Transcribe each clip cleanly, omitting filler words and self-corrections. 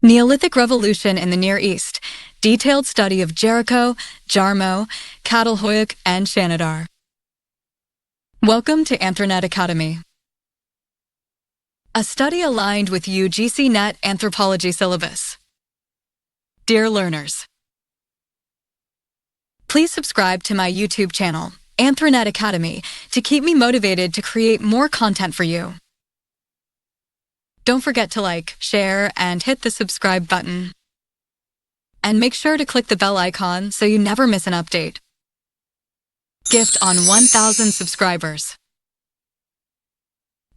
Neolithic Revolution in the Near East. Detailed study of Jericho, Jarmo, Çatalhöyük, and Shanidar. Welcome to Anthronet Academy. A study aligned with UGC-NET Anthropology syllabus. Dear learners, please subscribe to my YouTube channel, Anthronet Academy, to keep me motivated to create more content for you. Don't forget to like, share, and hit the subscribe button. And make sure to click the bell icon so you never miss an update. Gift on 1,000 subscribers.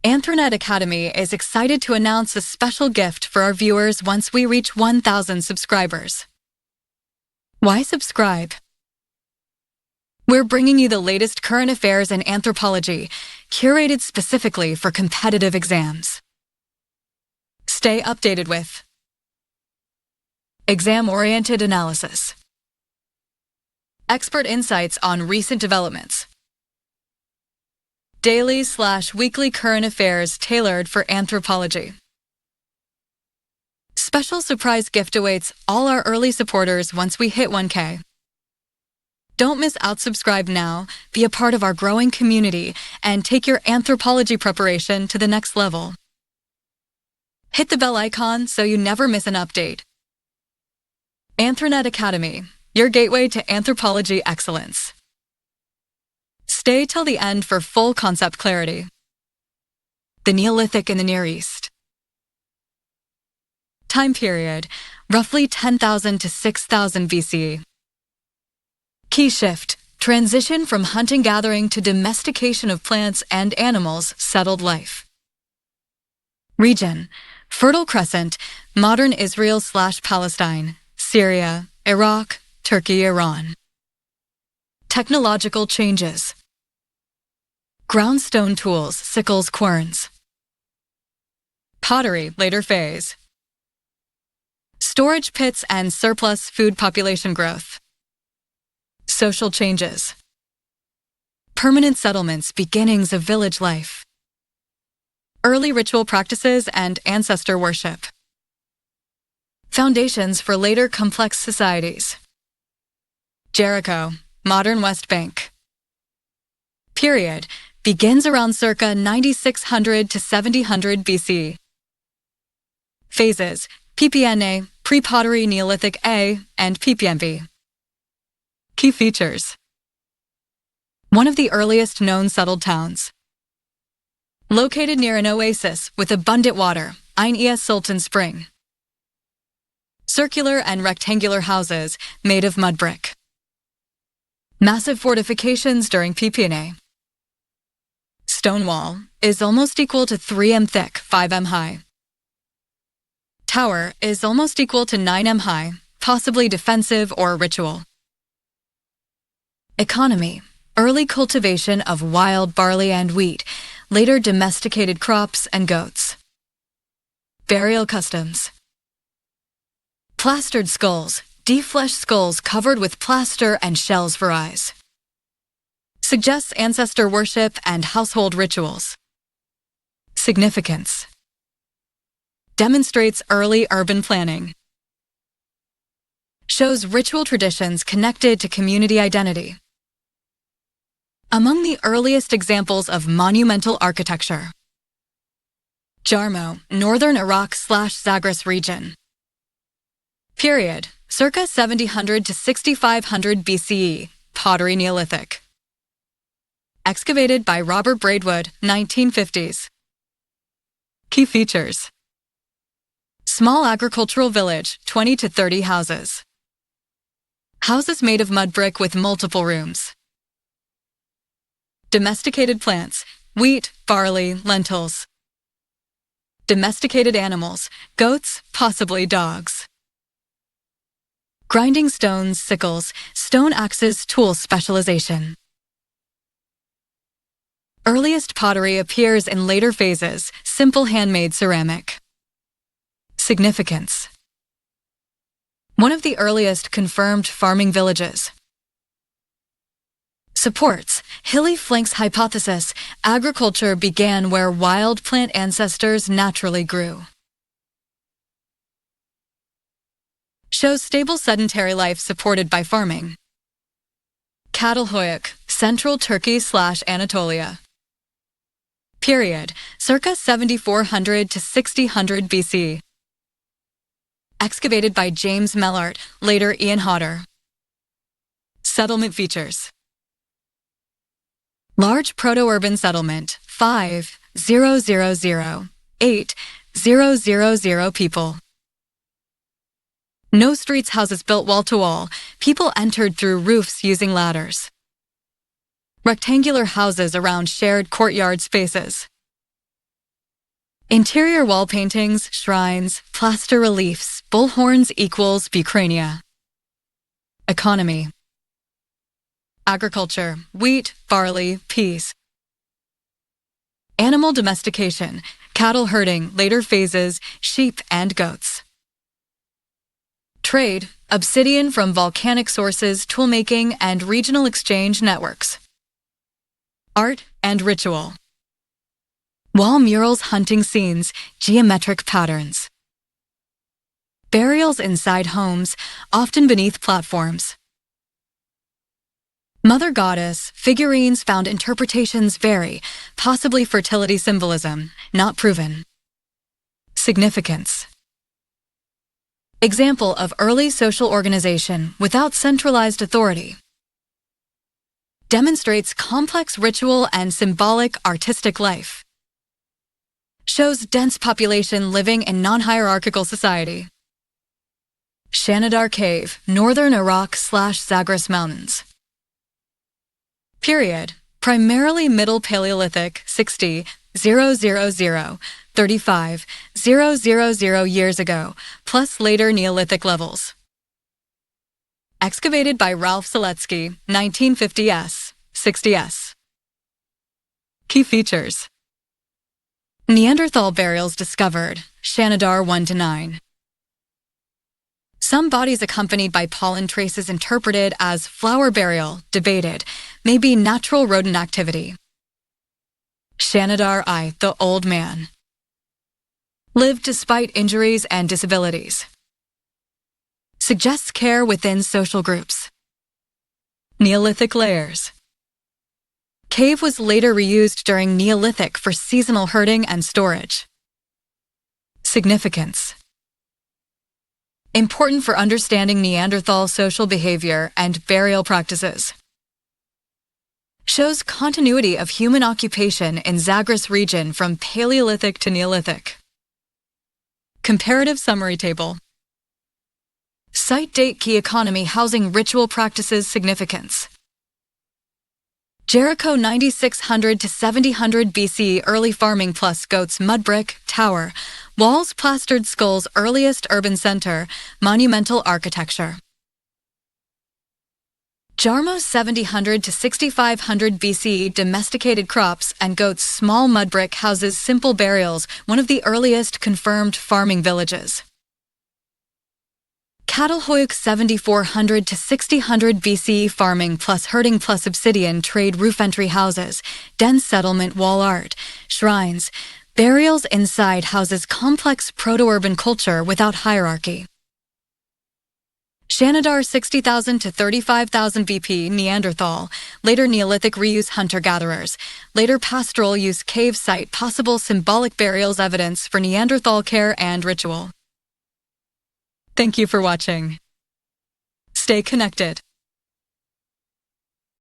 Anthronet Academy is excited to announce a special gift for our viewers once we reach 1,000 subscribers. Why subscribe? We're bringing you the latest current affairs in anthropology, curated specifically for competitive exams. Stay updated with exam-oriented analysis, expert insights on recent developments, daily/weekly current affairs tailored for anthropology. Special surprise gift awaits all our early supporters once we hit 1K. Don't miss out. Subscribe now, be a part of our growing community, and take your anthropology preparation to the next level. Hit the bell icon so you never miss an update. Anthronet Academy, your gateway to anthropology excellence. Stay till the end for full concept clarity. The Neolithic in the Near East. Time period, roughly 10,000 to 6,000 BCE. Key shift, transition from hunting-gathering to domestication of plants and animals, settled life. Region, Fertile Crescent, modern Israel/Palestine, Syria, Iraq, Turkey, Iran. Technological changes. Groundstone tools, sickles, querns. Pottery, later phase. Storage pits and surplus food population growth. Social changes. Permanent settlements, beginnings of village life. Early ritual practices and ancestor worship. Foundations for later complex societies. Jericho, modern West Bank. Period, begins around circa 9600 to 700 BC. Phases, PPNA, pre-pottery Neolithic A, and PPNB. Key features. One of the earliest known settled towns. Located near an oasis with abundant water, Ain Sultan Spring. Circular and rectangular houses made of mud brick. Massive fortifications during PPNA. Stone wall is almost equal to 3m thick, 5m high. Tower is almost equal to 9m high, possibly defensive or ritual. Economy, early cultivation of wild barley and wheat, later domesticated crops and goats. Burial customs. Plastered skulls, defleshed skulls covered with plaster and shells for eyes. Suggests ancestor worship and household rituals. Significance. Demonstrates early urban planning. Shows ritual traditions connected to community identity. Among the earliest examples of monumental architecture. Jarmo, northern Iraq/Zagros region. Period, circa 700 to 6500 BCE, pottery Neolithic. Excavated by Robert Braidwood, 1950s. Key features. Small agricultural village, 20 to 30 houses. Houses made of mud brick with multiple rooms. Domesticated plants, wheat, barley, lentils. Domesticated animals, goats, possibly dogs. Grinding stones, sickles, stone axes, tool specialization. Earliest pottery appears in later phases, simple handmade ceramic. Significance. One of the earliest confirmed farming villages. Supports hilly flanks hypothesis. Agriculture began where wild plant ancestors naturally grew. Shows stable sedentary life supported by farming. Çatalhöyük, Central Turkey/Anatolia. Period, circa 7400 to 6000 BC. Excavated by James Mellart, later Ian Hodder. Settlement features. Large proto-urban settlement, 5,000,8,000 people. No streets, houses built wall-to-wall. People entered through roofs using ladders. Rectangular houses around shared courtyard spaces. Interior wall paintings, shrines, plaster reliefs, bullhorns equals Bucrania. Economy. Agriculture, wheat, barley, peas. Animal domestication, cattle herding, later phases, sheep and goats. Trade, obsidian from volcanic sources, toolmaking, and regional exchange networks. Art and ritual. Wall murals, hunting scenes, geometric patterns. Burials inside homes, often beneath platforms. Mother Goddess, figurines found interpretations vary, possibly fertility symbolism, not proven. Significance. Example of early social organization without centralized authority. Demonstrates complex ritual and symbolic artistic life. Shows dense population living in non-hierarchical society. Shanidar Cave, northern Iraq/Zagros Mountains. Period, primarily Middle Paleolithic, 60,000, 35,000 years ago, plus later Neolithic levels. Excavated by Ralph Seletsky, 1950s, 60s. Key features. Neanderthal burials discovered, Shanidar 1-9. Some bodies accompanied by pollen traces interpreted as flower burial, debated, may be natural rodent activity. Shanidar I, the Old Man. Lived despite injuries and disabilities. Suggests care within social groups. Neolithic layers. Cave was later reused during Neolithic for seasonal herding and storage. Significance. Important for understanding Neanderthal social behavior and burial practices. Shows continuity of human occupation in Zagros region from Paleolithic to Neolithic. Comparative summary table. Site date key economy housing ritual practices significance. Jericho 9600 to 700 BC early farming plus goats mud brick, tower, walls plastered skulls earliest urban center, monumental architecture. Jarmo 700 to 6500 BC domesticated crops and goats small mud brick houses simple burials, one of the earliest confirmed farming villages. Çatalhöyük 7400 to 6000 BC farming plus herding plus obsidian trade roof entry houses, dense settlement wall art, shrines, burials inside houses complex proto-urban culture without hierarchy. Shanidar 60,000 to 35,000 BP Neanderthal, later Neolithic reuse hunter-gatherers, later pastoral use cave site possible symbolic burials evidence for Neanderthal care and ritual. Thank you for watching. Stay connected.